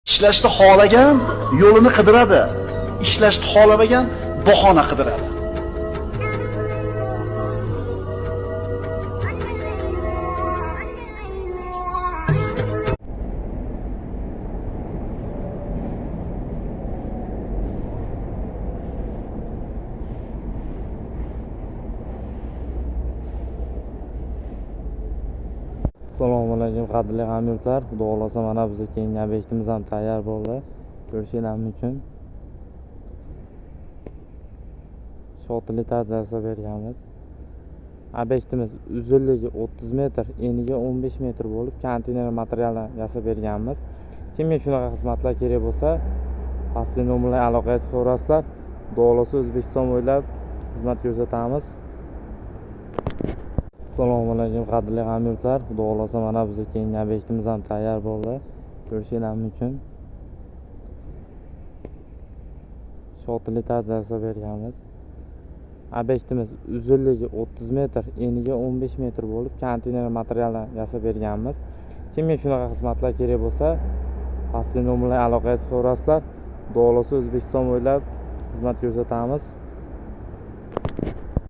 Ishlashni xohlagan yo'lini qidiradi. Ishlashni xohlamagan bahona qidiradi. Assalomu alaykum qadrli hamyurtlar. Xudo xolasa mana bizning keyingi obyektimiz ham tayyor bo'ldi. Ko'rishingiz mumkin. Shotli tarzda jasab berganmiz. Obyektimiz uzunligi 30 metr, eniga 15 metr bo'lib, konteyner materialdan jasab berganmiz. Kimga shunaqa xizmatlar kerak bo'lsa, pastki nomerlarga aloqaga chiqaverasizlar. Xudo xolasa O'zbekiston bo'ylab xizmat ko'rsatamiz. Assalomu alaykum qadrli hamyurtlar. Xudo xolasa mana bizning keyingi obyektimiz ham tayyor bo'ldi. Ko'rishingiz mumkin. Shotli tarzda jasab berganmiz. Obyektimiz uzunligi 30 metr, eniga 15 metr bo'lib, konteyner materialdan jasab berganmiz. Kimga shunaqa xizmatlar kerak bo'lsa, pastki nomerlarga aloqaga chiqaverasizlar. Assalomu alaykum qadrli hamyurtlar. Xudo xolasa mana bizning keyingi obyektimiz ham tayyor bo'ldi. Ko'rishingiz mumkin. Shotli tarzda jasab berganmiz. Obyektimiz uzunligi 30 metr, eniga 15 metr bo'lib, konteyner materialdan jasab berganmiz. Kimga shunaqa xizmatlar kerak bo'lsa, pastki nomerlarga aloqaga chiqaverasizlar. Xudo xolasa O'zbekiston bo'ylab xizmat ko'rsatamiz.